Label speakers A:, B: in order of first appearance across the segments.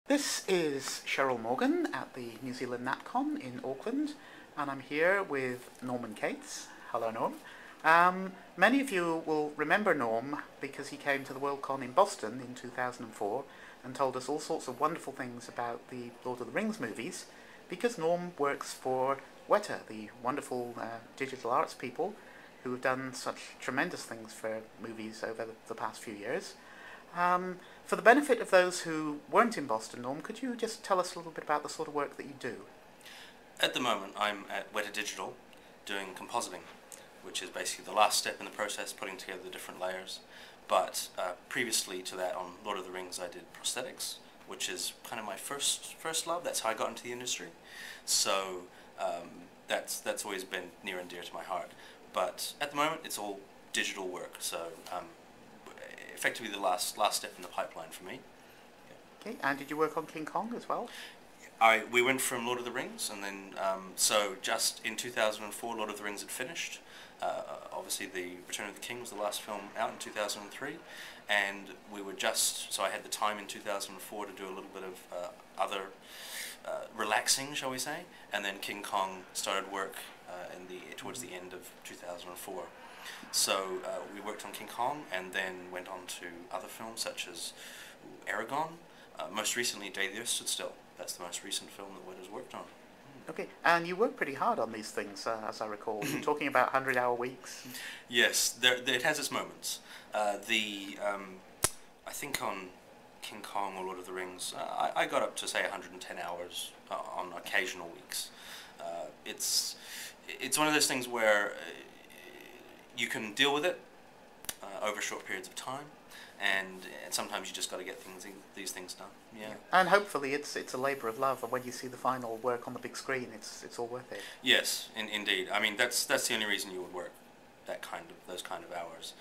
A: This is Cheryl Morgan at the New Zealand Natcon in Auckland, and I'm here with Norman Cates. Hello, Norm. Many of you will remember Norm because he came to the Worldcon in Boston in 2004 and told us all sorts of wonderful things about the Lord of the Rings movies, because Norm works for Weta, the wonderful digital arts people who have done such tremendous things for movies over the past few years. For the benefit of those who weren't in Boston, Norm, could you just tell us a little bit about the sort of work that you do?
B: At the moment, I'm at Weta Digital doing compositing, which is basically the last step in the process, putting together the different layers. But previously to that, on Lord of the Rings, I did prosthetics, which is kind of my first love. That's how I got into the industry. So that's always been near and dear to my heart. But at the moment, it's all digital work. So effectively the last step in the pipeline for me.
A: Okay, and did you work on King Kong as well?
B: We went from Lord of the Rings, and then so just in 2004, Lord of the Rings had finished. Obviously, The Return of the King was the last film out in 2003, and we were so I had the time in 2004 to do a little bit of other relaxing, shall we say, and then King Kong started work towards the end of 2004. So we worked on King Kong, and then went on to other films such as Aragon. Most recently, Day the Earth Stood Still. That's the most recent film that Weta's worked on.
A: Okay, and you work pretty hard on these things, as I recall. You're talking about 100-hour weeks.
B: Yes, it has its moments. I think on King Kong or Lord of the Rings, I got up to say 110 hours on occasional weeks. It's one of those things where you can deal with it over short periods of time, and sometimes you just got to get these things done. Yeah.
A: And hopefully it's a labour of love, and when you see the final work on the big screen, it's all worth it.
B: Yes, indeed. I mean, that's the only reason you would work those kind of hours.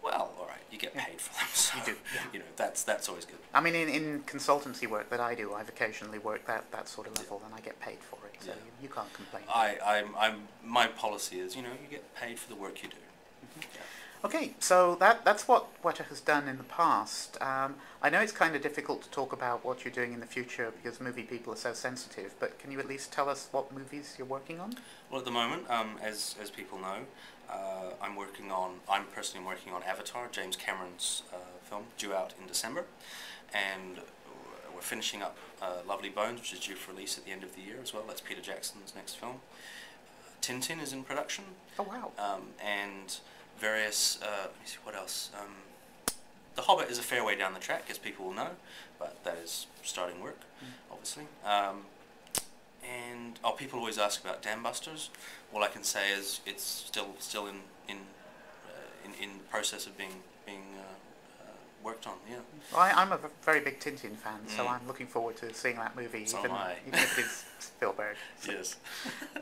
B: Well, all right, you get paid for them, so
A: you do. Yeah.
B: You know, that's always good.
A: I mean, in consultancy work that I do, I've occasionally worked that sort of level, and I get paid for it, so you can't complain.
B: My policy is, you get paid for the work you do.
A: Mm-hmm. Yeah. Okay, so that's what Weta has done in the past. I know it's kind of difficult to talk about what you're doing in the future because movie people are so sensitive, but can you at least tell us what movies you're working on?
B: Well, at the moment, as people know, I'm personally working on Avatar, James Cameron's film, due out in December, and we're finishing up Lovely Bones, which is due for release at the end of the year as well. That's Peter Jackson's next film. Tintin is in production.
A: Oh, wow.
B: And various, let me see, what else? The Hobbit is a fair way down the track, as people will know, but that is starting work, obviously. And people always ask about Dam Busters. All I can say is it's still in the process of being worked on. Yeah.
A: Well, I'm a very big Tintin fan, so I'm looking forward to seeing that movie, even if it is Spielberg. So.
B: Yes.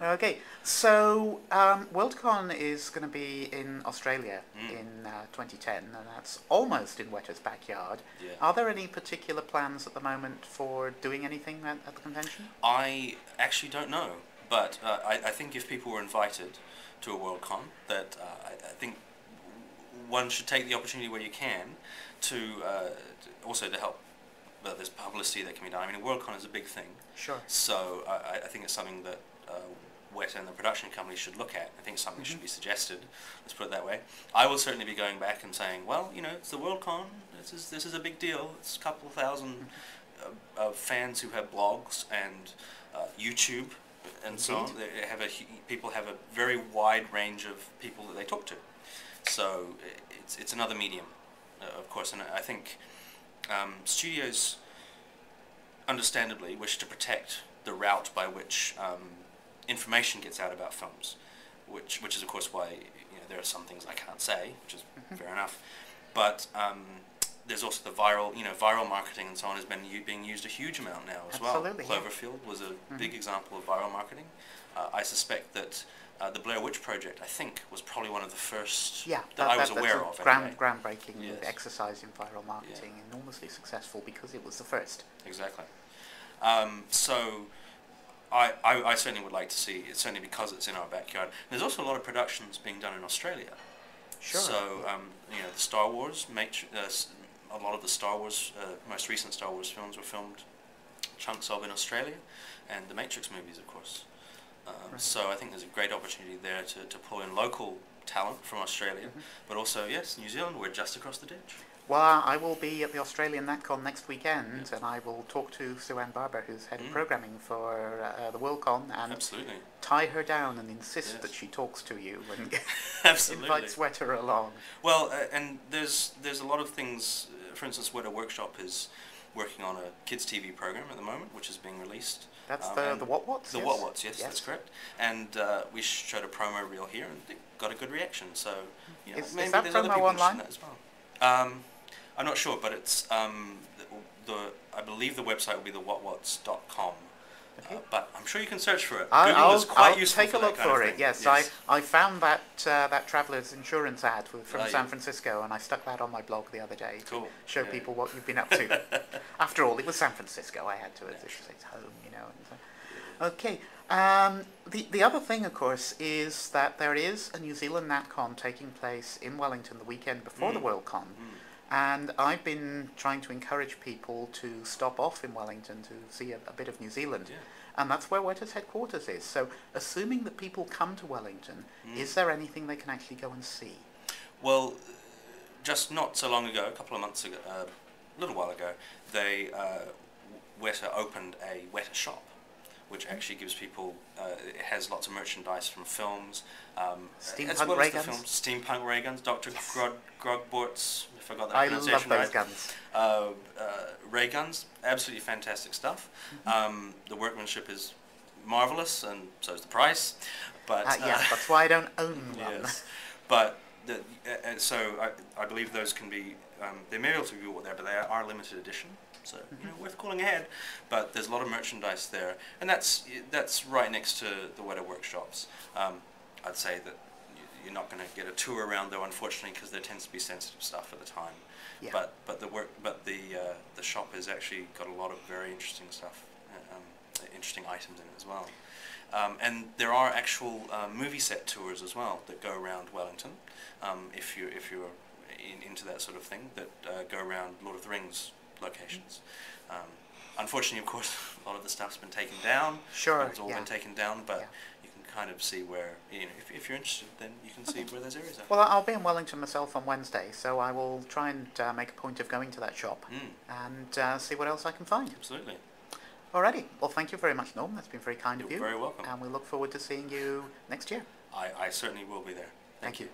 A: Okay, so Worldcon is going to be in Australia in 2010, and that's almost in Weta's backyard.
B: Yeah.
A: Are there any particular plans at the moment for doing anything at the convention?
B: I actually don't know, but I think if people were invited to a Worldcon, that I think one should take the opportunity where you can to also to help. But there's publicity that can be done. I mean, a Worldcon is a big thing.
A: Sure. So
B: I think it's something that Weta and the production company should look at. I think something should be suggested. Let's put it that way. I will certainly be going back and saying, well, it's the Worldcon. This is a big deal. It's a couple thousand fans who have blogs and YouTube and so on. People have a very wide range of people that they talk to. So it's another medium, of course, and I think studios understandably wish to protect the route by which information gets out about films, which is of course why there are some things I can't say, which is fair enough. But there's also the viral marketing and so on has been being used a huge amount now as
A: Absolutely,
B: well. Cloverfield was a big example of viral marketing. I suspect that the Blair Witch Project, I think, was probably one of the first that I was aware of.
A: Groundbreaking exercise in viral marketing, enormously successful because it was the first.
B: Exactly. So I certainly would like to see it, certainly because it's in our backyard. There's also a lot of productions being done in Australia.
A: Sure.
B: So the Star Wars a lot of the Star Wars, most recent Star Wars films were filmed, chunks of in Australia, and the Matrix movies, of course.
A: Right.
B: So I think there's a great opportunity there to pull in local talent from Australia, but also, yes, New Zealand, we're just across the ditch.
A: Well, I will be at the Australian Natcon next weekend, and I will talk to Sue-Ann Barber, who's head of programming for the Worldcon, and
B: Absolutely.
A: tie her down and insist that she talks to you and
B: Absolutely.
A: invites Weta along.
B: Well, and there's a lot of things. For instance, Weta Workshop is working on a kids' TV program at the moment, which is being released.
A: That's the What-Whats?
B: The What-Whats, yes, that's correct. And we showed a promo reel here, and it got a good reaction. So, you know, maybe
A: is that
B: there's other
A: promo
B: people
A: online?
B: that as well. I'm not sure, but it's I believe the website will be the whatwhats.com.
A: Okay.
B: But I'm sure you can search for it.
A: I'll
B: Useful
A: take a look for it. Yes, I found that Traveller's Insurance ad from San Francisco, and I stuck that on my blog the other day to show people what you've been up to. After all, it was San Francisco. I had to, it's home, you know. And so. Okay. The other thing, of course, is that there is a New Zealand Natcon taking place in Wellington the weekend before the Worldcon. And I've been trying to encourage people to stop off in Wellington to see a bit of New Zealand.
B: Yeah.
A: And that's where Weta's headquarters is. So assuming that people come to Wellington, is there anything they can actually go and see?
B: Well, just not so long ago, a couple of months ago, a little while ago, Weta opened a Weta shop, which actually gives people, it has lots of merchandise from films, as well as the films, steampunk ray guns, Dr. Grogbort's, if I got that pronunciation right.
A: I love those guns.
B: Ray guns, absolutely fantastic stuff. The workmanship is marvellous, and so is the price. But
A: yeah, that's why I don't own one.
B: Yes, but so I believe those can be, they may also be bought there, but they are limited edition. So, you know, worth calling ahead, but there's a lot of merchandise there, and that's right next to the Weta workshops. I'd say that you're not going to get a tour around though, unfortunately, because there tends to be sensitive stuff at the time.
A: Yeah.
B: But the shop has actually got a lot of very interesting stuff, interesting items in it as well. And there are actual movie set tours as well that go around Wellington, if you're into that sort of thing, that go around Lord of the Rings locations. Unfortunately, of course, a lot of the stuff's been taken down.
A: Sure,
B: it's all been taken down, but you can kind of see where, you know, if you're interested, then you can see where those areas are.
A: Well, I'll be in Wellington myself on Wednesday, so I will try and make a point of going to that shop and see what else I can find.
B: Absolutely.
A: Alrighty. Well, thank you very much, Norm. That's been very kind of you.
B: You're very welcome.
A: And we look forward to seeing you next year.
B: I certainly will be there.
A: Thank you.